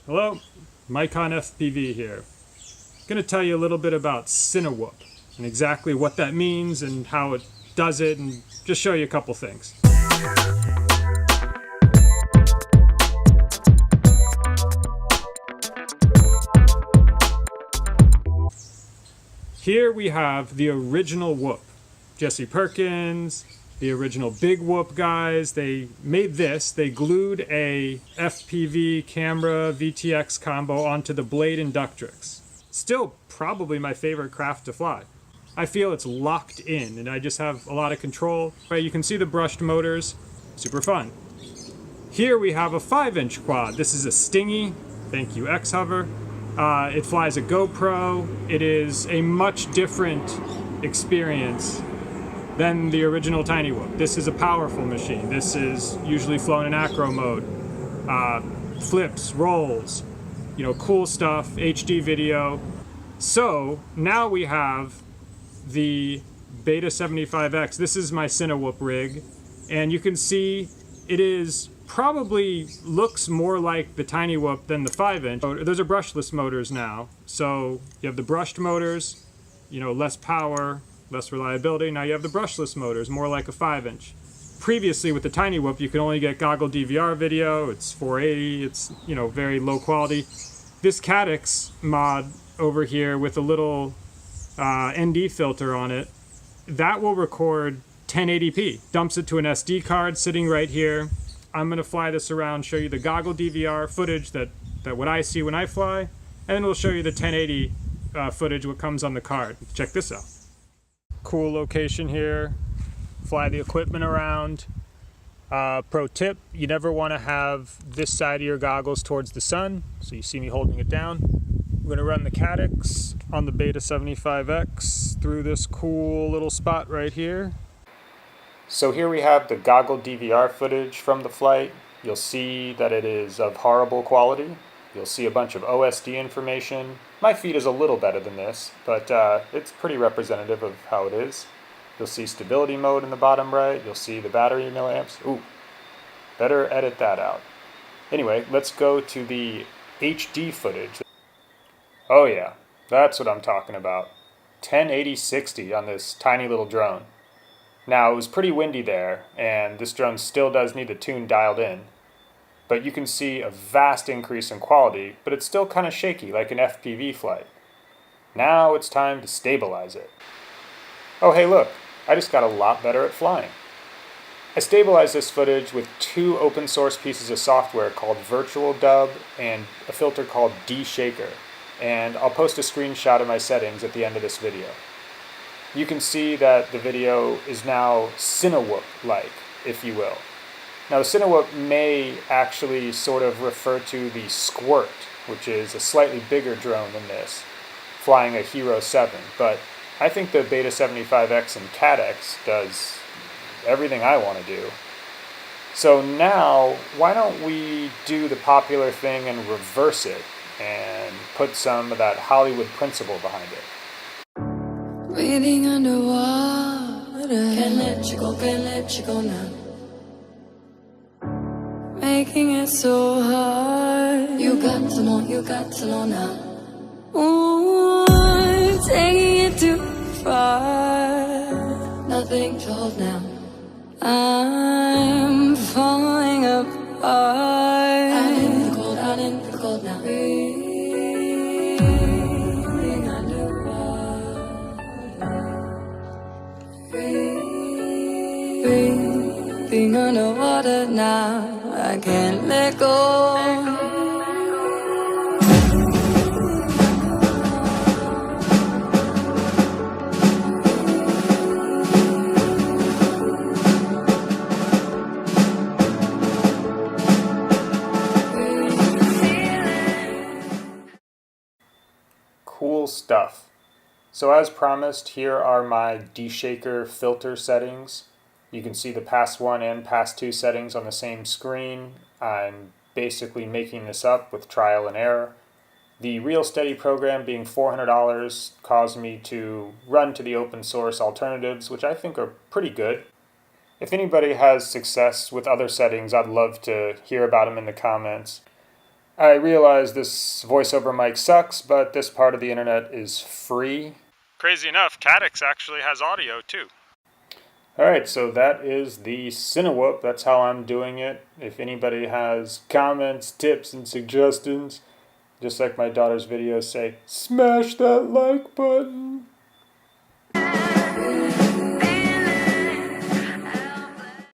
Hello, Mycon FPV here. I'm going to tell you a little bit about Cinewhoop and exactly what that means and how it does it, and just show you a couple things. Here we have the original Whoop. Jesse Perkins, the original Big Whoop guys, they made this. They glued a FPV camera VTX combo onto the blade Inductrix. Still probably my favorite craft to fly. I feel it's locked in and I just have a lot of control. You can see the brushed motors, super fun. Here we have a 5-inch quad. This is a Stingy, thank you X-Hover. It flies a GoPro. It is a much different experience than the original Tiny Whoop. This is a powerful machine. This is usually flown in acro mode. Flips, rolls, cool stuff, HD video. So now we have the Beta75X. This is my Cinewhoop rig, and you can see it is probably looks more like the Tiny Whoop than the 5-inch. Those are brushless motors now. So you have the brushed motors, less power, less reliability. Now you have the brushless motors, more like a 5-inch. Previously with the Tiny Whoop, you could only get Goggle DVR video. It's 480, it's very low quality. This Caddx mod over here with a little ND filter on it, that will record 1080p. Dumps it to an SD card sitting right here. I'm gonna fly this around, show you the Goggle DVR footage that what I see when I fly, and then we'll show you the 1080 footage what comes on the card. Check this out. Cool location here. Fly the equipment around. Pro tip, you never want to have this side of your goggles towards the sun, so you see me holding it down. We're going to run the Caddx on the Beta75X through this cool little spot right here. So here we have the Goggle DVR footage from the flight. You'll see that it is of horrible quality. You'll see a bunch of OSD information. My feed is a little better than this, but it's pretty representative of how it is. You'll see stability mode in the bottom right. You'll see the battery milliamps. Ooh, better edit that out. Anyway, let's go to the HD footage. Oh yeah, that's what I'm talking about. 1080-60 on this tiny little drone. Now, it was pretty windy there, and this drone still does need the tune dialed in. But you can see a vast increase in quality, but it's still kind of shaky like an FPV flight. Now it's time to stabilize it. Oh hey look, I just got a lot better at flying. I stabilized this footage with 2 open source pieces of software called VirtualDub and a filter called Deshaker, and I'll post a screenshot of my settings at the end of this video. You can see that the video is now Cinewhoop-like, if you will. Now the Cinewhoop may actually sort of refer to the Squirt, which is a slightly bigger drone than this, flying a Hero 7, but I think the Beta75X and Caddx does everything I want to do. So now, why don't we do the popular thing and reverse it, and put some of that Hollywood principle behind it. Breathing underwater, can't let you go now. Making it so hard, you got to know now. Ooh, taking it too far, nothing to hold now. I'm falling apart. Out in the cold now. Breathing underwater, breathing underwater now. I can't let go. Cool stuff. So as promised, here are my Deshaker filter settings. You can see the pass 1 and pass 2 settings on the same screen. I'm basically making this up with trial and error. The Real Steady program being $400 caused me to run to the open source alternatives, which I think are pretty good. If anybody has success with other settings, I'd love to hear about them in the comments. I realize this voiceover mic sucks, but this part of the internet is free. Crazy enough, Caddx actually has audio too. Alright, so that is the Cinewhoop. That's how I'm doing it. If anybody has comments, tips, and suggestions, just like my daughter's videos say, smash that like button.